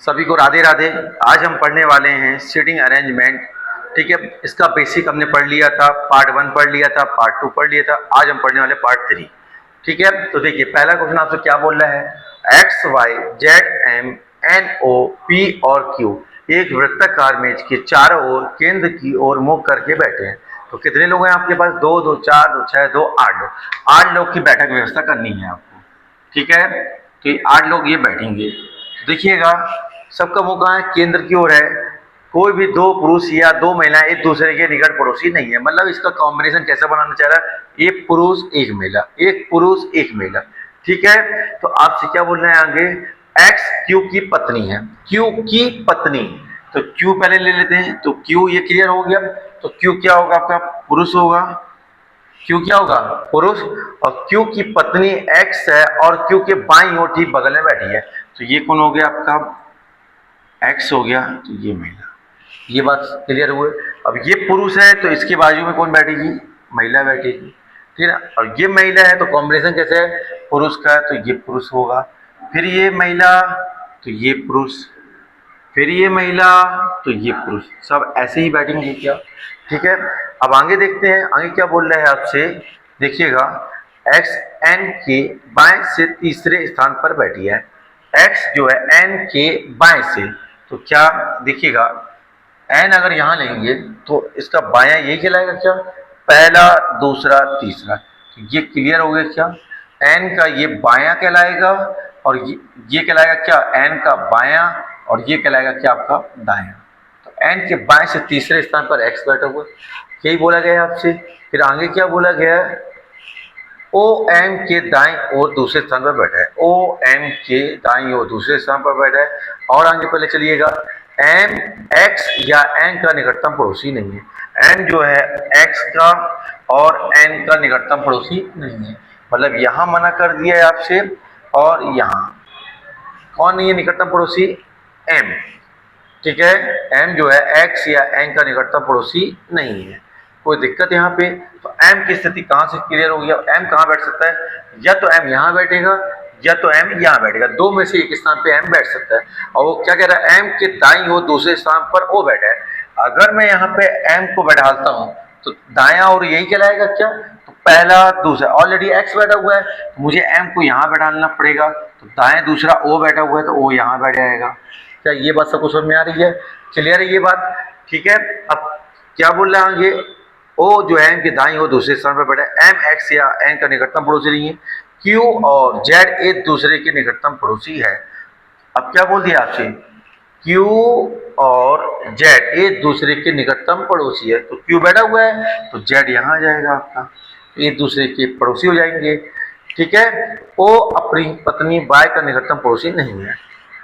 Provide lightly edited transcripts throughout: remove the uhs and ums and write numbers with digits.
सभी को राधे राधे। आज हम पढ़ने वाले हैं सीटिंग अरेंजमेंट। ठीक है, इसका बेसिक हमने पढ़ लिया था, पार्ट 1 पढ़ लिया था, पार्ट 2 पढ़ लिया था। आज हम पढ़ने वाले पार्ट 3। ठीक है, तो देखिए पहला क्वेश्चन आपसे क्या बोल रहा है, X Y Z M N O P और क्यू एक वृत्ताकार मेज के चारों ओर केंद्र की ओर मुख करके बैठे हैं। तो कितने लोग हैं आपके पास? 2 2 4 2 6 2 8 लोग। 8 लोग की बैठक व्यवस्था करनी है आपको। ठीक है, तो ये 8 लोग ये बैठेंगे। देखिएगा सबका मुंह कहाँ है? केंद्र की ओर है। कोई भी 2 पुरुष या 2 महिलाएं एक दूसरे के निकट पड़ोसी नहीं है। मतलब इसका कॉम्बिनेशन कैसा बनाना चाह रहा है? एक पुरुष एक महिला, एक पुरुष एक महिला। ठीक है, तो आपसे क्या बोलना है आगे, एक्स क्यू की पत्नी है, क्यू की पत्नी। तो क्यू पहले ले लेते हैं, तो क्यू ये क्लियर हो गया। तो क्यू क्या होगा आपका? पुरुष होगा। क्यू क्या होगा? पुरुष। और क्यू की पत्नी एक्स है और क्यू के बाईं ओर ठीक बगल में बैठी है। तो ये कौन हो गया आपका? एक्स हो गया, तो ये महिला। ये बात क्लियर हुए। अब ये पुरुष है तो इसके बाजू में कौन बैठेगी? महिला बैठेगी। ठीक है, और ये महिला है तो कॉम्बिनेशन कैसे है? पुरुष का, तो ये पुरुष होगा। फिर ये महिला तो ये पुरुष, फिर ये महिला तो ये पुरुष। सब ऐसे ही बैठेंगे क्या? ठीक है, अब आगे देखते हैं आगे क्या बोल रहा है आपसे। देखिएगा एक्स एन के बाएं से तीसरे स्थान पर बैठी है। एक्स जो है एन के बाएं से, तो क्या देखिएगा एन अगर यहां लेंगे तो इसका बायां यही कहलाएगा क्या? पहला दूसरा तीसरा। तो ये क्लियर हो गया क्या? एन का ये बायां कहलाएगा और ये कहलाएगा क्या? एन का बायां। और ये कहलाएगा क्या? आपका दायां। तो एन के बाएं से तीसरे स्थान पर एक्स बैठा हुआ, यही बोला गया है आपसे। फिर आगे क्या बोला गया है? ओ एम के दाईं ओर दूसरे स्थान पर बैठा है। ओ एम के दाईं ओर दूसरे स्थान पर बैठा है। और आगे पहले चलिएगा, एम एक्स या एन का निकटतम पड़ोसी नहीं है। एन जो है एक्स का और एन का निकटतम पड़ोसी नहीं है। मतलब यहां मना कर दिया है आपसे। और यहां कौन नहीं है निकटतम पड़ोसी? एम। ठीक है, एम जो है एक्स या एन का निकटतम पड़ोसी नहीं है। कोई दिक्कत यहाँ पे? तो एम की स्थिति कहाँ से क्लियर हो गया? एम कहाँ बैठ सकता है? या तो एम यहाँ बैठेगा या तो एम यहाँ बैठेगा। दो में से एक स्थान पे एम बैठ सकता है। और वो क्या कह रहा है? एम के दाईं ओर दूसरे स्थान पर ओ बैठा है। अगर मैं यहाँ पे एम को बैठाता हूँ तो दायां और यही कहलाएगा क्या? तो पहला दूसरा, ऑलरेडी एक्स बैठा हुआ है तो मुझे एम को यहाँ बैठाना पड़ेगा। तो दाएं दूसरा ओ बैठा हुआ है तो ओ यहाँ बैठ जाएगा। क्या ये बात सबको समझ में आ रही है? क्लियर है ये बात? ठीक है, अब क्या बोल रहा है आगे? ओ जो है एम के दाईं ओर दूसरे स्थान पर बैठा है। एम एक्स या एन का निकटतम पड़ोसी नहीं है। क्यू और जेड एक दूसरे के निकटतम पड़ोसी है। अब क्या बोल दिया आपसे? क्यू और जेड एक दूसरे के निकटतम पड़ोसी है। तो क्यू बैठा हुआ है तो जेड यहाँ आ जाएगा आपका, एक दूसरे के पड़ोसी हो जाएंगे। ठीक है, ओ अपनी पत्नी वाई का निकटतम पड़ोसी नहीं है।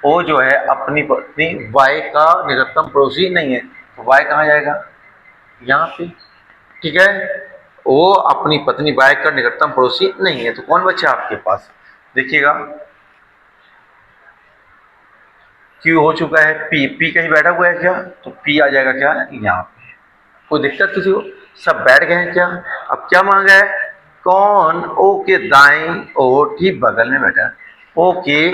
ओ जो है अपनी पत्नी वाई का निकटतम पड़ोसी नहीं है। तो वाई कहाँ जाएगा? यहाँ पे। ठीक है, वो अपनी पत्नी वाई का निकटतम पड़ोसी नहीं है। तो कौन बचा आपके पास? देखिएगा क्यू हो चुका है, पी। पी कहीं बैठा हुआ है क्या? तो पी आ जाएगा क्या? यहाँ पे। कोई दिक्कत किसी को? सब बैठ गए हैं क्या? अब क्या मांगा है? कौन ओ के दाईं ओर ठीक बगल में बैठा है? ओ के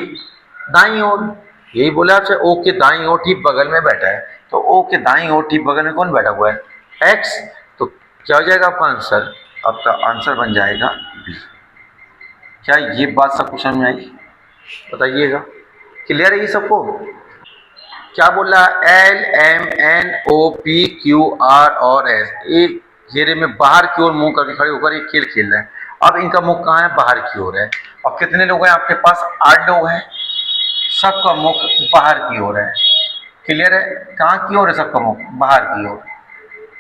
दाईं ओर, यही बोला आपसे, ओ के दाईं ओर ठीक बगल में बैठा है। तो ओ के दाईं ओर ठीक बगल में कौन बैठा हुआ है? एक्स। तो क्या हो जाएगा आपका आंसर? आपका आंसर बन जाएगा बी। क्या ये बात सबको समझ में आई? बताइएगा, क्लियर है ये सबको? क्या बोल रहा है? L M N O P Q R और एस एक घेरे में बाहर की ओर मुंह करके खड़े होकर एक खेल खेल रहे हैं। अब इनका मुख कहाँ है? बाहर की ओर है। और कितने लोग हैं आपके पास? 8 लोग हैं। सबका मुख बाहर की ओर है। क्लियर है? कहाँ की ओर है सबका मुख? बाहर की ओर।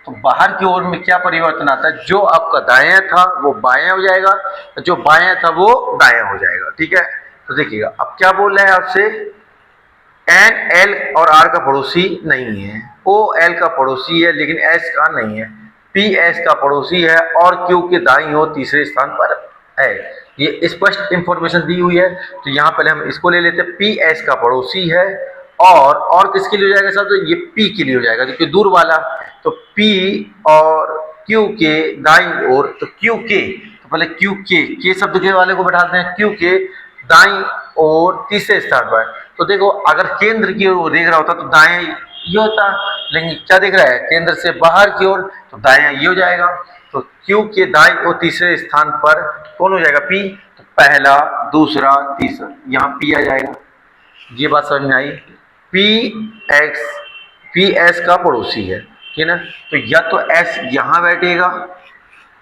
तो बाहर की ओर में क्या परिवर्तन आता है? जो आपका दायां था वो बायां हो जाएगा, जो बायां था वो दायां हो जाएगा। ठीक है, तो देखिएगा अब क्या बोल रहे हैं आपसे? एन एल और आर का पड़ोसी नहीं है। ओ एल का पड़ोसी है लेकिन एस का नहीं है। पी एस का पड़ोसी है और क्यू के दाईं ओर तीसरे स्थान पर है। ये स्पष्ट इंफॉर्मेशन दी हुई है। तो यहाँ पहले हम इसको ले लेते हैं, पी एस का पड़ोसी है। और किसके लिए हो जाएगा साहब? तो ये पी के लिए हो जाएगा क्योंकि दूर वाला। तो पी और क्यू के दाईं ओर, तो क्यू के, तो पहले क्यू के शब्द के वाले को बैठाते हैं। क्यू के दाईं ओर तीसरे स्थान पर। तो देखो अगर केंद्र की ओर वो देख रहा होता तो दाएं ये होता, लेकिन क्या देख रहा है केंद्र से बाहर की ओर, तो दाएं ये हो जाएगा। तो Q के दाएं और तीसरे स्थान पर कौन हो जाएगा P, तो पहला दूसरा तीसरा, यहाँ P आ जाएगा। ये बात समझ में आई। पी एस का पड़ोसी है, ठीक है ना, तो या तो S यहाँ बैठेगा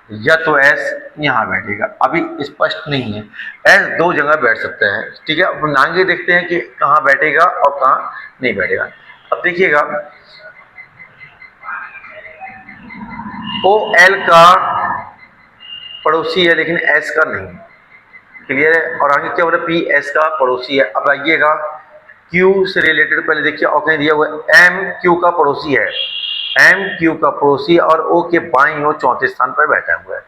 या तो S यहाँ बैठेगा, अभी स्पष्ट नहीं है। S दो जगह बैठ सकता है, ठीक है। अब आगे देखते हैं कि कहाँ बैठेगा और कहाँ नहीं बैठेगा। अब देखिएगा OL का पड़ोसी है लेकिन S का नहीं, क्लियर है। और आगे क्या बोला, PS का पड़ोसी है। अब आइएगा Q से रिलेटेड पहले देखिए, और कहीं दिया हुआ है MQ का पड़ोसी है, MQ का पड़ोसी और O के बाईं ओर चौथे स्थान पर बैठा हुआ है।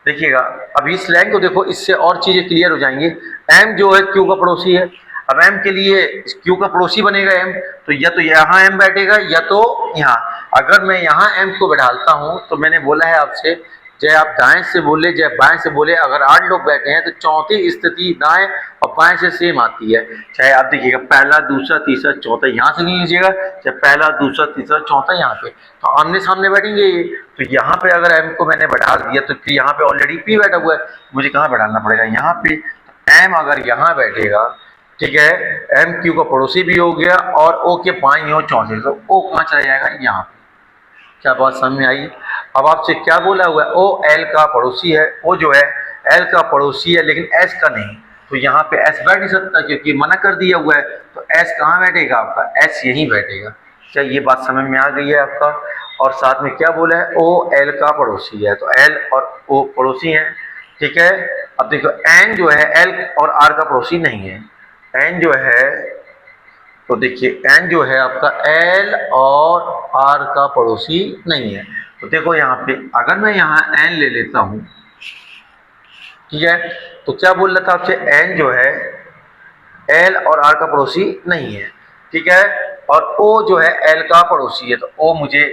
देखिएगा अब इस लाइन को देखो, इससे और चीजें क्लियर हो जाएंगी। M जो है Q का पड़ोसी है, अब M के लिए Q का पड़ोसी बनेगा M, तो या तो यहाँ M बैठेगा या तो यहाँ। अगर मैं यहाँ M को बैठालता हूँ तो मैंने बोला है आपसे, चाहे आप दाएं से बोले चाहे बाएं से बोले, अगर 8 लोग बैठे हैं तो चौथी स्थिति दाएं और बाएं से सेम आती है। चाहे आप देखिएगा पहला दूसरा तीसरा चौथा यहाँ से नहीं लीजिएगा, चाहे पहला दूसरा तीसरा चौथा यहाँ पे, तो आमने सामने बैठेंगे ये। तो यहाँ पे अगर M को मैंने बैठा दिया तो फिर यहाँ पे ऑलरेडी P बैठा हुआ है, मुझे कहाँ बैठाना पड़ेगा, यहाँ पे। M अगर यहाँ बैठेगा, ठीक है, MQ का पड़ोसी भी हो गया और O के बाईं ओर चौथे, तो O कहाँ चला जाएगा, यहाँ पे। क्या बात समझ में आई। अब आपसे क्या बोला हुआ है, OL का पड़ोसी है, O जो है L का पड़ोसी है लेकिन S का नहीं, तो यहाँ पे S बैठ नहीं सकता क्योंकि मना कर दिया हुआ है। तो S कहाँ बैठेगा आपका, S यहीं बैठेगा। क्या ये बात समझ में आ गई है आपका। और साथ में क्या बोला है, OL का पड़ोसी है, तो L और O पड़ोसी हैं, ठीक है। अब देखो N जो है L और R का पड़ोसी नहीं है, N जो है, तो देखिए N जो है आपका L और R का पड़ोसी नहीं है। तो देखो यहाँ पे अगर मैं यहाँ N ले लेता हूँ, ठीक है, तो क्या बोल रहा था आपसे, N जो है L और R का पड़ोसी नहीं है, ठीक है। और O जो है L का पड़ोसी है, तो O मुझे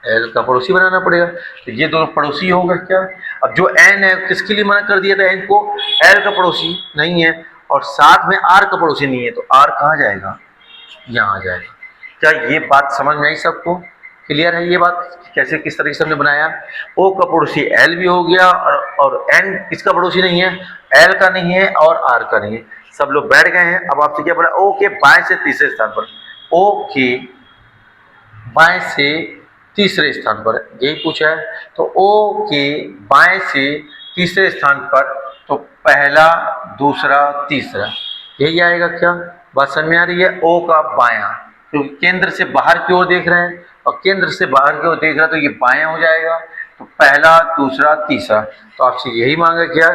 L का पड़ोसी बनाना पड़ेगा। तो ये दोनों पड़ोसी होगा क्या। अब जो N है किसके लिए मना कर दिया था, N को, L का पड़ोसी नहीं है और साथ में R का पड़ोसी नहीं है, तो R कहाँ जाएगा, यहाँ आ जाएगा। क्या ये बात समझ में आई सबको, क्लियर है ये बात कैसे किस तरीके से हमने बनाया। O का पड़ोसी L भी हो गया और N किसका पड़ोसी नहीं है, L का नहीं है और R का नहीं है, सब लोग बैठ गए हैं। अब आपसे क्या बोला, O के बाएं से तीसरे स्थान पर, O के बाएं से तीसरे स्थान पर, यही पूछा है। तो O के बाएं से तीसरे स्थान पर, तो पहला दूसरा तीसरा, यही आएगा। क्या बात समझ में आ रही है। O का बायां, क्योंकि केंद्र से बाहर की ओर देख रहे हैं और केंद्र से बाहर की ओर देख रहा है तो ये बायां हो जाएगा। तो पहला दूसरा तीसरा, तो आपसे यही मांगा क्या,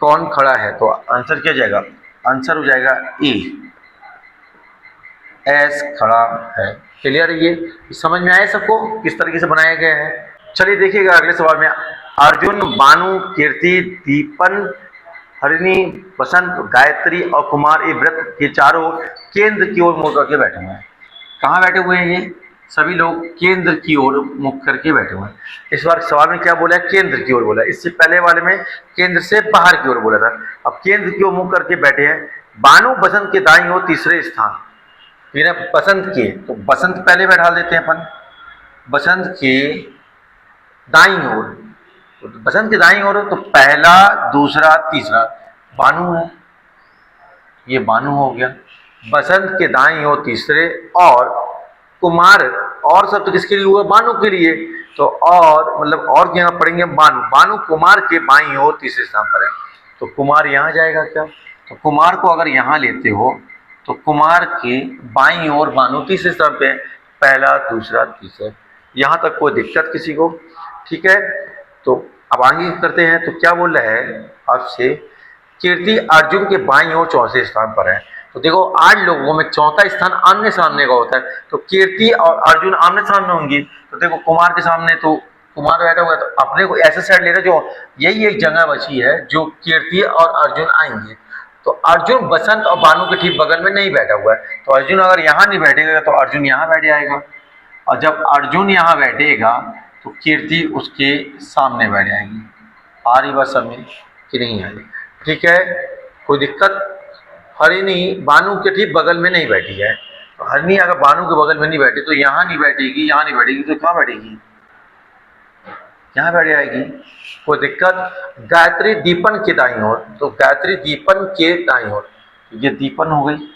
कौन खड़ा है, तो आंसर क्या जाएगा, आंसर हो जाएगा E, S खड़ा है। क्लियर है ये समझ में आया सबको किस तरीके से बनाया गया है। चलिए देखिएगा अगले सवाल में, अर्जुन बानु कीर्ति दीपन हरिणी बसंत गायत्री और कुमार ये व्रत के चारों केंद्र की ओर मुख करके बैठे हुए हैं। कहाँ बैठे हुए हैं, ये सभी लोग केंद्र की ओर मुख करके बैठे हुए हैं। इस बार सवाल में क्या बोला है, केंद्र की ओर बोला, इससे पहले वाले में केंद्र से बाहर की ओर बोला था। अब केंद्र की ओर मुख करके बैठे हैं। बानु बसंत के दाईं ओर तीसरे स्थान, फिर है बसंत के, तो बसंत पहले बैठा देते हैं अपन, बसंत के दाईं ओर, तो बसंत के दाईं ओर तो पहला दूसरा तीसरा बानु है, ये बानु हो गया। बसंत के दाईं ओर तीसरे, और कुमार, और सब तो किसके लिए हुआ, बानु के लिए, तो और मतलब और यहाँ पढ़ेंगे बानु, बानु कुमार के बाईं ओर तीसरे स्थान पर है, तो कुमार यहाँ जाएगा क्या। तो कुमार को अगर यहाँ लेते हो तो कुमार के बाईं ओर बानु तीसरे स्थान पे, पहला दूसरा तीसरा, यहाँ तक कोई दिक्कत किसी को, ठीक है। तो अब आगे करते हैं, तो क्या बोल रहा है आपसे, कीर्ति अर्जुन के बाईं ओर चौथे स्थान पर है। तो देखो 8 लोगों में चौथा स्थान आमने सामने का होता है, तो कीर्ति और अर्जुन आमने सामने होंगी। तो देखो कुमार के सामने तो कुमार बैठा हुआ है, तो अपने को ऐसे साइड लेना, जो यही एक जगह बची है जो कीर्ति और अर्जुन आएंगे। तो अर्जुन बसंत और बानु के ठीक बगल में नहीं बैठा हुआ है, तो अर्जुन अगर यहाँ नहीं बैठेगा तो अर्जुन यहाँ बैठ जाएगा, और जब अर्जुन यहाँ बैठेगा तो कीर्ति उसके सामने बैठ जाएगी। आ रही बात समझ कि नहीं आ रही, ठीक है, कोई दिक्कत। हरिणी बानू के ठीक बगल में नहीं बैठी है। तो हरिणी अगर बानू के बगल में नहीं बैठी तो यहाँ नहीं बैठेगी, यहाँ नहीं बैठेगी, तो कहाँ बैठेगी? यहाँ बैठ जाएगी। कोई दिक्कत? गायत्री दीपन के दाईं ओर, तो गायत्री दीपन के दाईं ओर, ये दीपन हो गई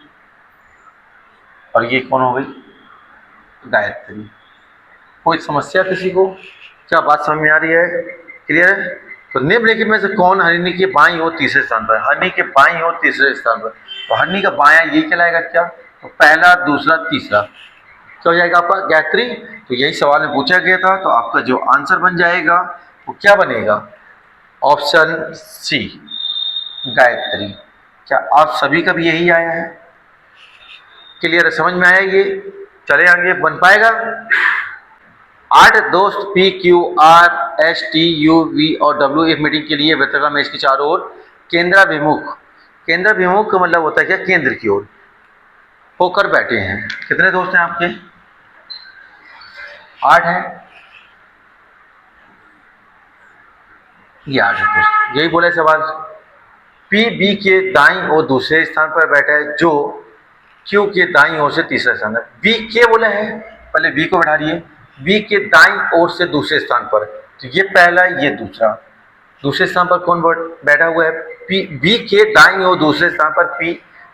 और ये कौन हो गई? गायत्री। कोई समस्या किसी को? क्या बात समझ में आ रही है? क्लियर है? तो निम्नलिखित में से कौन हरिणी के बाईं ओर तीसरे स्थान पर? हरिणी के बाईं ओर तीसरे स्थान पर, तो हरिणी का बायां ये कहलाएगा क्या? तो पहला, दूसरा, तीसरा क्या हो जाएगा आपका? गायत्री। तो यही सवाल में पूछा गया था, तो आपका जो आंसर बन जाएगा वो क्या बनेगा? ऑप्शन सी, गायत्री। क्या आप सभी का भी यही आया है? क्लियर, समझ में आया ये? चले आगे, बन पाएगा? 8 दोस्त P Q R S T U V और डब्ल्यू एक मीटिंग के लिए वृत्ताकार मेज की चारों ओर केंद्राभिमुख, केंद्राभिमुख का मतलब होता है क्या? केंद्र की ओर होकर बैठे हैं। कितने दोस्त हैं आपके? 8 हैं। ये 8 है दोस्त, यही बोले सवाल। पी बी के दाईं ओर दूसरे स्थान पर बैठा है, जो क्यू के दाईं ओर से तीसरा स्थान है। बी के बोला है, पहले बी को बैठा दिए। बी के दाईं ओर से दूसरे स्थान पर, तो ये पहला, ये दूसरा। दूसरे स्थान पर कौन बैठा हुआ है? पी। बी के दाईं ओर दूसरे स्थान पर पी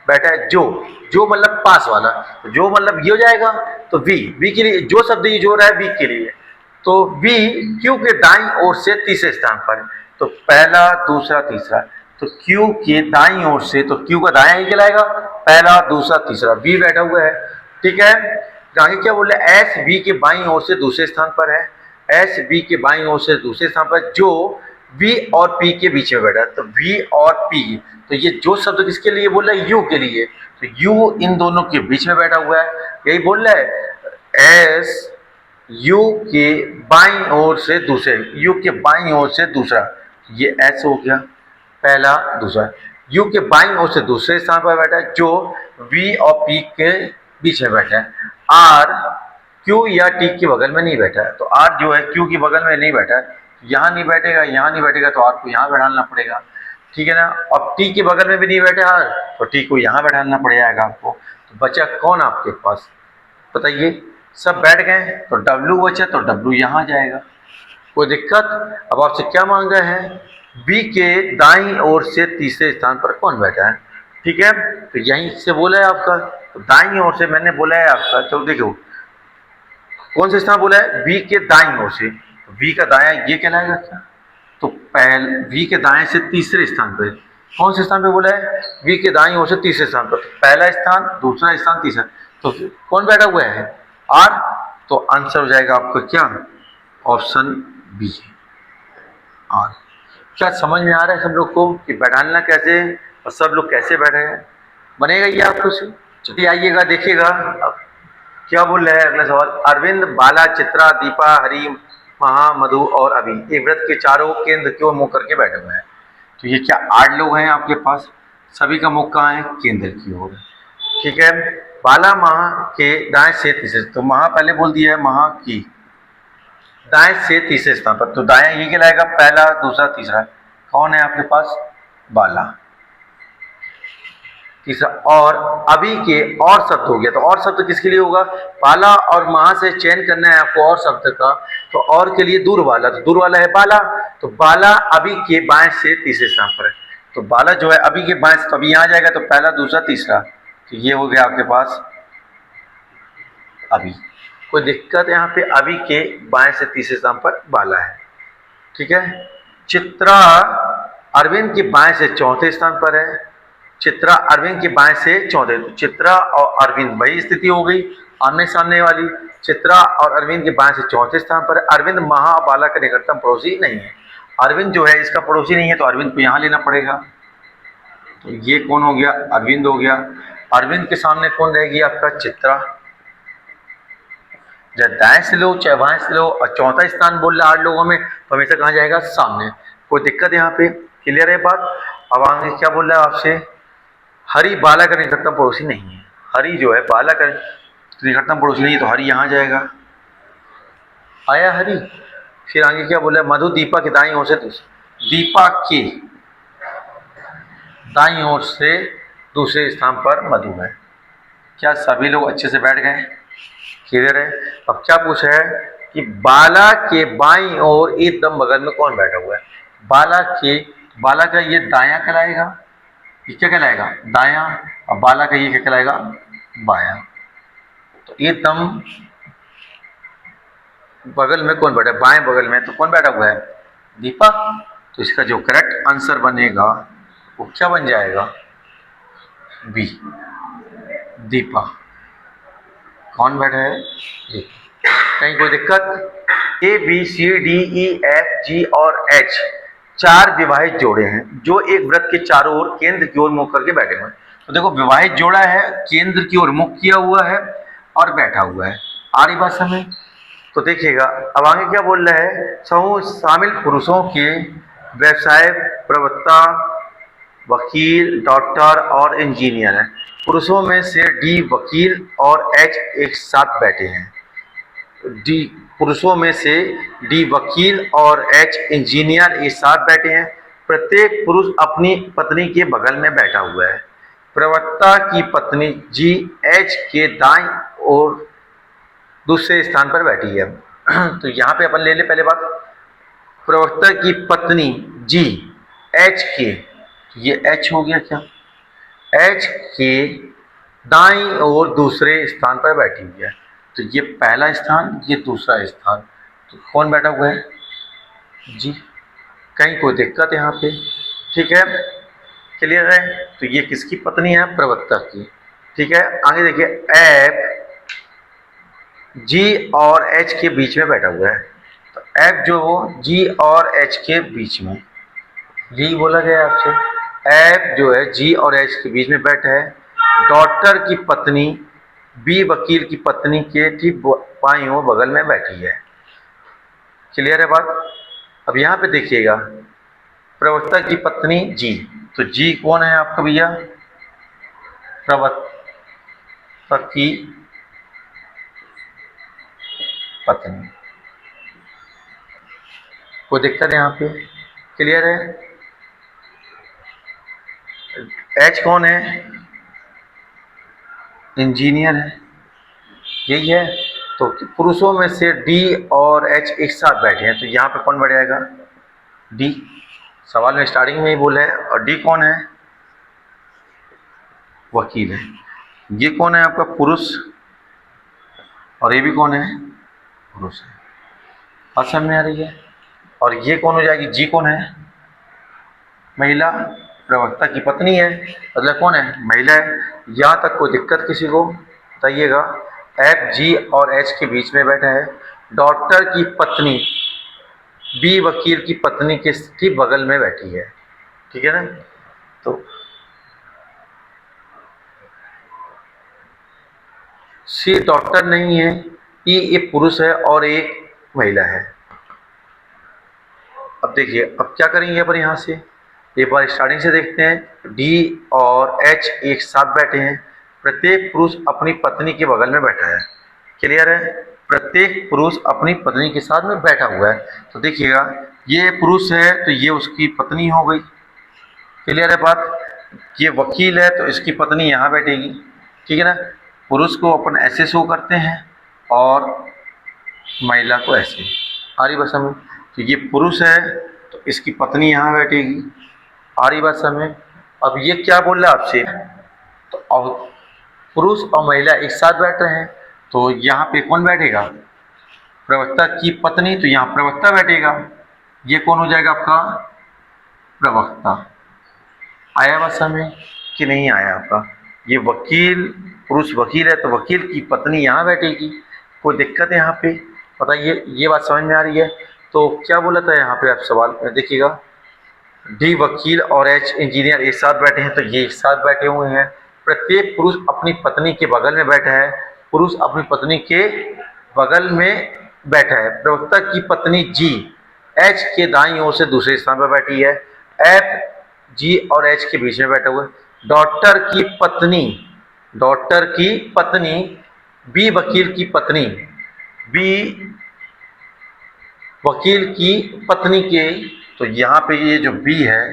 बैठा है, जो मतलब पास वाला, जो मतलब ये हो जाएगा। तो बी के लिए जो शब्द यूज हो रहा है बी के लिए, तो बी क्यू के दाईं ओर से तीसरे स्थान पर, तो पहला, दूसरा, तीसरा। तो क्यू के दाईं ओर से, तो क्यू का दायां ही कहलाएगा, पहला, दूसरा, तीसरा। बी बैठा हुआ है, ठीक है। आगे क्या बोल रहे? एस बी के बाईं ओर से दूसरे स्थान पर है, एस बी के बाईं ओर से दूसरे स्थान पर, जो बी और पी के बीच में बैठा है। तो बी और पी, तो ये जो शब्द किसके लिए बोल रहा है? यू के लिए। तो यू इन दोनों के बीच में बैठा हुआ है, यही बोल रहा है। एस यू के बाईं ओर से दूसरे, यू के बाईं ओर से दूसरा, ये एस हो गया, पहला, दूसरा। यू के बाईं ओर से दूसरे स्थान पर बैठा है, जो वी और पी के बीच में बैठा है। आर क्यू या टी के बगल में नहीं बैठा है, तो आर जो है क्यू के बगल में नहीं बैठा है, यहाँ नहीं बैठेगा, यहाँ नहीं बैठेगा, तो आर को यहाँ बैठाना पड़ेगा, ठीक है ना। अब टी के बगल में भी नहीं बैठे आर, तो टी को यहाँ बैठाना पड़ जाएगा आपको। तो बचा कौन आपके पास? बताइए। सब बैठ गए, तो डब्ल्यू बचा, तो डब्ल्यू यहाँ जाएगा। कोई दिक्कत? अब आपसे क्या मांग रहे हैं? बी के दाईं ओर से तीसरे स्थान पर कौन बैठा है, ठीक है। तो यहीं से बोला है आपका, तो दाईं ओर से मैंने बोला है आपका। तो देखो कौन से स्थान बोला है? बी के दाईं ओर से, तो बी का दायां ये कहलाएगा क्या? तो पहले बी के दाएं से तीसरे स्थान पर, कौन से स्थान पे बोला है? बी के दाईं ओर से तीसरे स्थान पर, पहला स्थान, दूसरा स्थान, तीसरा। तो कौन बैठा हुआ है? आर। तो आंसर हो जाएगा आपका क्या? Option B, R. क्या समझ में आ रहा है सब लोग को कि बैठाना कैसे और सब लोग कैसे बैठे हैं? बनेगा ये आपको से? चलिए आइएगा, देखिएगा अब क्या बोल रहे हैं। अगला सवाल, अरविंद, बाला, चित्रा, दीपा, हरि, महा, मधु और अभी एक व्रत के चारों केंद्र की ओर मुंह करके बैठे हुए हैं। तो ये क्या 8 लोग हैं आपके पास? सभी का मुख कहाँ है? केंद्र की ओर, ठीक है। बाला महा के दाएं से तीसरे, तो महा पहले बोल दिया है, महा की दाएं से तीसरे स्थान पर, तो दाएं ये कहलाएगा, पहला, दूसरा, तीसरा। कौन है आपके पास? बाला, तीसरा। और अभी के और शब्द हो गया, तो और शब्द किसके लिए होगा? बाला और महा से चयन करना है आपको और शब्द का, तो और के लिए दूर वाला, तो दूर वाला है बाला, तो बाला अभी के बाएं से तीसरे स्थान पर है। तो बाला जो है अभी के बाएं से, तो अभी यहाँ जाएगा, तो पहला, दूसरा, तीसरा, तो ये हो गया आपके पास अभी। कोई दिक्कत? यहाँ पे अभी के बाएं से तीसरे स्थान पर बाला है, ठीक है। चित्रा अरविंद के बाएं से चौथे स्थान पर है, चित्रा अरविंद के बाएं से चौथे, तो चित्रा और अरविंद वही स्थिति हो गई आमने सामने वाली। चित्रा और अरविंद के बाएं से चौथे स्थान पर है। अरविंद महा और बाला का निकटतम पड़ोसी नहीं है, अरविंद जो है इसका पड़ोसी नहीं है, तो अरविंद को यहाँ लेना पड़ेगा। तो ये कौन हो गया? अरविंद हो गया। अरविंद के सामने कौन रहेगी? आपका चित्रा। चाहे दाएं से लो चाहे बाएं से लो, और चौथा स्थान बोल रहा 8 लोगों में, तो हमेशा कहाँ जाएगा? सामने। कोई दिक्कत यहाँ पे? क्लियर है बात? अब आगे क्या बोल रहा है आपसे? हरि बाला का निकटतम पड़ोसी नहीं है, हरि जो है बाला का निकटतम पड़ोसी नहीं है, तो हरि यहाँ जाएगा। आया हरि। फिर आगे क्या बोल रहा है? मधु दीपा के दाईं ओर से, दीपा के दाईं ओर से दूसरे स्थान पर मधु है। क्या सभी लोग अच्छे से बैठ गए? क्लियर है? अब क्या पूछा है कि बाला के बाईं ओर एकदम बगल में कौन बैठा हुआ है? बाला का ये दायां कहलाएगा, ये क्या कहलाएगा? दायां। और बाला का ये क्या कहलाएगा? बायां। तो एकदम बगल में कौन बैठा है? बाएं बगल में तो कौन बैठा हुआ है? दीपक। तो इसका जो करेक्ट आंसर बनेगा वो क्या बन जाएगा? बी, दीपक। कौन बैठा है? दीपक। कहीं कोई दिक्कत? A B C D E F G और एच 4 विवाहित जोड़े हैं जो एक वृत्त के चारों ओर केंद्र की ओर मुख करके बैठे हुए हैं। तो देखो विवाहित जोड़ा है, केंद्र की ओर मुख किया हुआ है और बैठा हुआ है। आ रही बात समझ? तो देखिएगा अब आगे क्या बोल रहा है? समूह शामिल पुरुषों के व्यवसाय प्रवक्ता, वकील, डॉक्टर और इंजीनियर हैं। पुरुषों में से डी वकील और एच एक साथ बैठे हैं। डी पुरुषों में से डी वकील और एच इंजीनियर एक साथ बैठे हैं। प्रत्येक पुरुष अपनी पत्नी के बगल में बैठा हुआ है। प्रवक्ता की पत्नी जी एच के दाईं ओर दूसरे स्थान पर बैठी है। तो यहाँ पे अपन ले ले पहले बात, प्रवक्ता की पत्नी जी एच के, ये एच हो गया क्या? एच के दाईं ओर दूसरे स्थान पर बैठी हुई है। तो ये पहला स्थान, ये दूसरा स्थान। तो कौन बैठा हुआ है? जी। कहीं कोई दिक्कत यहाँ पे? ठीक है, क्लियर है? तो ये किसकी पत्नी है? प्रवक्ता की। ठीक है, आगे देखिए, एफ जी और एच के बीच में बैठा हुआ है। तो एफ जो जी और एच के बीच में, यही बोला गया आपसे। एफ जो है जी और एच के बीच में बैठा है। डॉक्टर की पत्नी बी वकील की पत्नी के ठीक बाईं ओर बगल में बैठी है। क्लियर है बात? अब यहाँ पे देखिएगा, प्रवक्ता की पत्नी जी, तो जी कौन है आपका भैया? प्रवक्ता की पत्नी। कोई दिक्कत है यहाँ पे? क्लियर है? एच कौन है? इंजीनियर है, यही है। तो पुरुषों में से डी और एच एक साथ बैठे हैं, तो यहाँ पे कौन बैठ जाएगा? डी। सवाल में स्टार्टिंग में ही बोला है। और डी कौन है? वकील है। ये कौन है आपका? पुरुष। और ये भी कौन है? पुरुष है। बात समझ में आ रही है? और ये कौन हो जाएगी? जी कौन है? महिला। प्रवक्ता की पत्नी है, मतलब कौन है? महिला है। यहाँ तक कोई दिक्कत किसी को? बताइएगा। एफ जी और एच के बीच में बैठा है। डॉक्टर की पत्नी बी वकील की पत्नी के ठीक बगल में बैठी है। ठीक है ना? तो सी डॉक्टर नहीं है, ई एक पुरुष है और एक महिला है। अब देखिए, अब क्या करेंगे अपन यहाँ से? एक बार स्टार्टिंग से देखते हैं। डी और एच एक साथ बैठे हैं। प्रत्येक पुरुष अपनी पत्नी के बगल में बैठा है। क्लियर है? प्रत्येक पुरुष अपनी पत्नी के साथ में बैठा हुआ है। तो देखिएगा, ये पुरुष है तो ये उसकी पत्नी हो गई। क्लियर है बात? ये वकील है तो इसकी पत्नी यहाँ बैठेगी। ठीक है ना? पुरुष को अपन ऐसे शो करते हैं और महिला को ऐसे। आ रही बात समझ? तो ये पुरुष है तो इसकी पत्नी यहाँ बैठेगी। आ रही बात समझ? अब ये क्या बोल रहा है आपसे? तो अब पुरुष और महिला एक साथ बैठ रहे हैं, तो यहाँ पे कौन बैठेगा? प्रवक्ता की पत्नी, तो यहाँ प्रवक्ता बैठेगा। ये कौन हो जाएगा आपका? प्रवक्ता। आया बात समझ कि नहीं आया आपका? ये वकील, पुरुष वकील है तो वकील की पत्नी यहाँ बैठेगी। कोई दिक्कत है यहाँ पे? बताइए, ये बात समझ में आ रही है? तो क्या बोला था यहाँ पे? आप सवाल देखिएगा, डी वकील और एच इंजीनियर एक साथ बैठे हैं, तो ये एक साथ बैठे हुए हैं। प्रत्येक पुरुष अपनी पत्नी के बगल में बैठा है। पुरुष अपनी पत्नी के बगल में बैठा है। प्रवक्ता की पत्नी जी एच के दाईं ओर से दूसरे स्थान पर बैठी है। एफ जी और एच के बीच में बैठा हुआ है। डॉक्टर की पत्नी बी वकील की पत्नी, बी वकील की पत्नी के, तो यहाँ पे ये जो बी है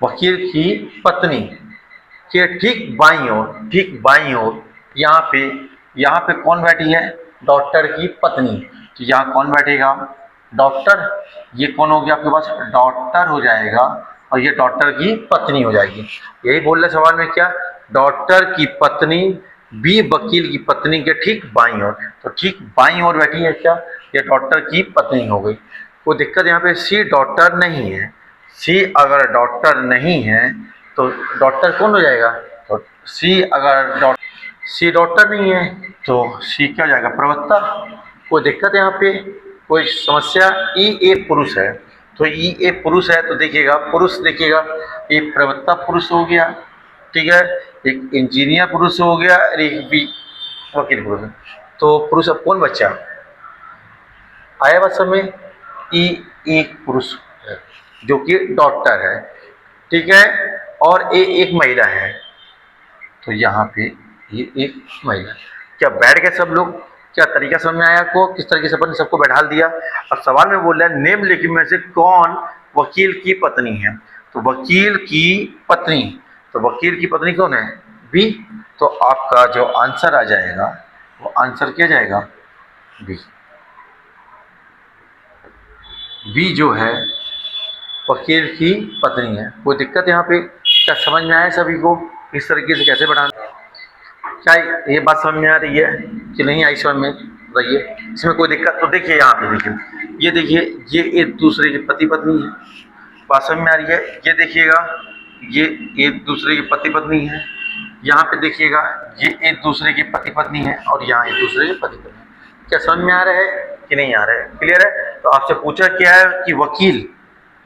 वकील की पत्नी, कि ठीक बाईं ओर यहाँ पे कौन बैठी है? डॉक्टर की पत्नी। तो यहाँ कौन बैठेगा? डॉक्टर। ये कौन हो गया आपके पास? डॉक्टर हो जाएगा, और ये डॉक्टर की पत्नी हो जाएगी। यही बोल रहे सवाल में क्या? डॉक्टर की पत्नी बी वकील की पत्नी के ठीक बाईं ओर। तो ठीक बाईं ओर बैठी है क्या? ये डॉक्टर की पत्नी हो गई। कोई दिक्कत यहाँ पे? सी डॉक्टर नहीं है। सी अगर डॉक्टर नहीं है तो डॉक्टर कौन हो जाएगा? तो सी डॉक्टर नहीं है तो सी क्या हो जाएगा? प्रवक्ता। कोई दिक्कत है यहाँ पे? कोई समस्या? ई एक पुरुष है, तो ई एक पुरुष है तो देखिएगा पुरुष, देखिएगा एक प्रवक्ता पुरुष हो गया, ठीक है, एक इंजीनियर पुरुष हो गया, और एक भी वकील पुरुष। तो पुरुष अब कौन बच्चा आया बात समझ में? ई एक पुरुष है जो कि डॉक्टर है, ठीक है, और ए एक महिला है। तो यहाँ पे ये एक महिला। क्या बैठ गए सब लोग? क्या तरीका समझ में आया आपको? किस तरीके से अपन ने सबको बैठा दिया? अब सवाल में बोल रहा है नेम लिखने में से कौन वकील की पत्नी है? तो वकील की पत्नी, तो वकील की पत्नी कौन है? बी। तो आपका जो आंसर आ जाएगा वो आंसर क्या जाएगा? बी। बी जो है वकील की पत्नी है। कोई दिक्कत यहाँ पे? क्या समझ में आया सभी को इस तरीके से कैसे बढ़ाना? क्या ये बात समझ में आ रही है कि नहीं आई समझ में? बताइए इसमें कोई दिक्कत? तो देखिए यहाँ पे देखिए, ये देखिए ये एक दूसरे के पति पत्नी है, बात समझ में आ रही है? ये देखिएगा ये एक दूसरे के पति पत्नी है, यहाँ पे देखिएगा ये एक दूसरे के पति पत्नी है, और यहाँ एक दूसरे के पति पत्नी है। क्या समझ में आ रहा है कि नहीं आ रहा है? क्लियर है? तो आपसे पूछा क्या है कि वकील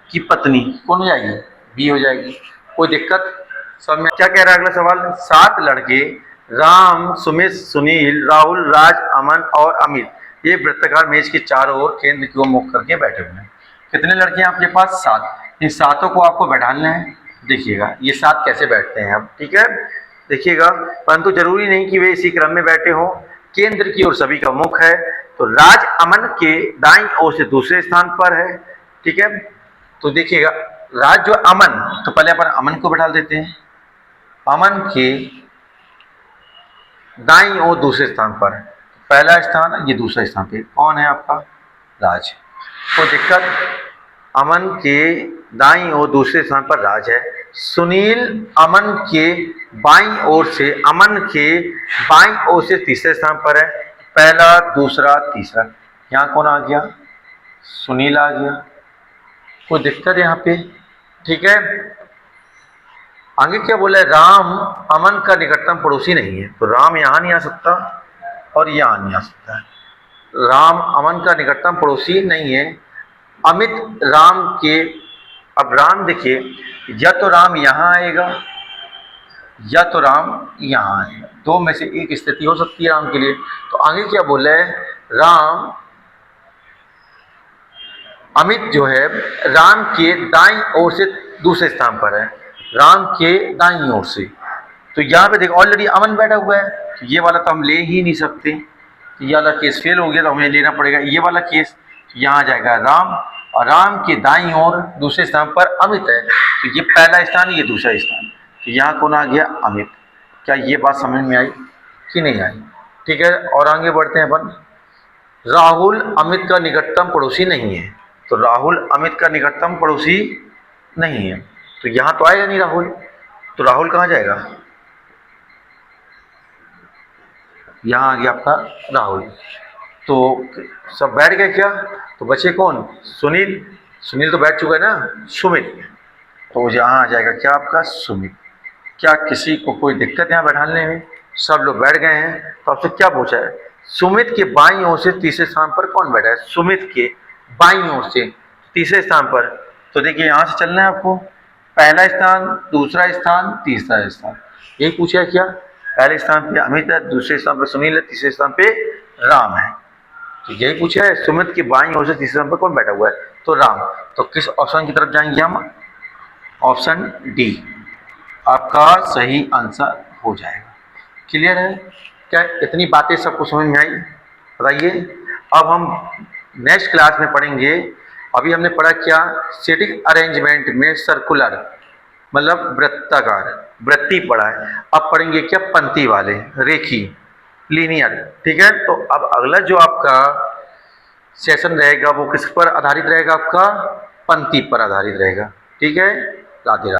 की पत्नी कौन हो जाएगी? बी हो जाएगी। कोई दिक्कत समझ में? क्या कह रहा है अगला सवाल? 7 लड़के राम, सुमित, सुनील, राहुल, राज, अमन और अमित ये वृत्ताकार मेज के चारों ओर केंद्र की ओर मुख करके बैठे हुए हैं। कितने लड़के हैं आपके पास? 7। इन सातों को आपको बैठाना है। देखिएगा ये 7 कैसे बैठते हैं अब, ठीक है, देखिएगा। परंतु जरूरी नहीं कि वे इसी क्रम में बैठे हों। केंद्र की ओर सभी का मुख है। तो राज अमन के दाईं ओर से दूसरे स्थान पर है, ठीक है। तो देखिएगा राज जो अमन, तो पहले अपन अमन को बैठा देते हैं। अमन के दाईं ओर दूसरे स्थान पर है। पहला स्थान, ये दूसरा स्थान पे कौन है आपका? राज। तो दिक्कत? अमन के दाईं ओर दूसरे स्थान पर राज है। सुनील अमन के बाईं ओर से, अमन के बाईं ओर से तीसरे स्थान पर है। पहला, दूसरा, तीसरा। यहाँ कौन आ गया? सुनील आ गया। कोई दिक्कत यहाँ पे? ठीक है। आगे क्या बोला है? राम अमन का निकटतम पड़ोसी नहीं है। तो राम यहाँ नहीं आ सकता और यहाँ नहीं आ सकता है। राम अमन का निकटतम पड़ोसी नहीं है। अमित राम के, अब राम देखिए, या तो राम यहाँ आएगा या तो राम यहाँ आएगा, दो में से एक स्थिति हो सकती है राम के लिए। तो आगे क्या बोला है? राम, अमित जो है राम के दाईं ओर से दूसरे स्थान पर है, राम के दाईं ओर से। तो यहाँ पे देखो ऑलरेडी अमन बैठा हुआ है, तो ये वाला तो हम ले ही नहीं सकते, तो ये वाला केस फेल हो गया, तो हमें लेना पड़ेगा ये वाला केस। तो यहाँ आ जाएगा राम, और राम के दाईं ओर दूसरे स्थान पर अमित है। तो ये पहला स्थान, ये दूसरा स्थान, तो यहाँ कौन आ गया? अमित। क्या ये बात समझ में आई कि नहीं आई? ठीक है, और आगे बढ़ते हैं अपन। राहुल अमित का निकटतम पड़ोसी नहीं है। तो राहुल अमित का निकटतम पड़ोसी नहीं है, तो यहाँ तो आएगा नहीं राहुल। तो राहुल कहाँ जाएगा? यहाँ आ गया आपका राहुल। तो सब बैठ गए क्या? तो बचे कौन? सुनील। सुनील तो बैठ चुका है ना। सुमित, तो यहाँ आ जाएगा क्या आपका? सुमित। क्या किसी को कोई दिक्कत यहाँ बैठाने में? सब लोग बैठ गए हैं। तो आपसे क्या पूछा है? सुमित के बाईं ओर से तीसरे स्थान पर कौन बैठा है? सुमित के बाईं ओर से तीसरे स्थान पर। तो देखिए यहाँ से चलना है आपको, पहला स्थान, दूसरा स्थान, तीसरा स्थान। यही पूछा है क्या? पहले स्थान पे अमित है, दूसरे स्थान पर सुनील है, तीसरे स्थान पे राम है। तो यही पूछा है, सुमित की बाईं ओर से तीसरे स्थान पर कौन बैठा हुआ है? तो राम। तो किस ऑप्शन की तरफ जाएंगे हम? ऑप्शन डी आपका सही आंसर हो जाएगा। क्लियर है? क्या इतनी बातें सबको समझ में आई? बताइए। अब हम नेक्स्ट क्लास में पढ़ेंगे। अभी हमने पढ़ा क्या? सीटिंग अरेंजमेंट में सर्कुलर मतलब वृत्ताकार, वृत्ति पढ़ा है, अब पढ़ेंगे क्या, पंक्ति वाले, रेखी, लीनियर। ठीक है, तो अब अगला जो आपका सेशन रहेगा वो किस पर आधारित रहेगा, आपका पंक्ति पर आधारित रहेगा। ठीक है, राधे राधे।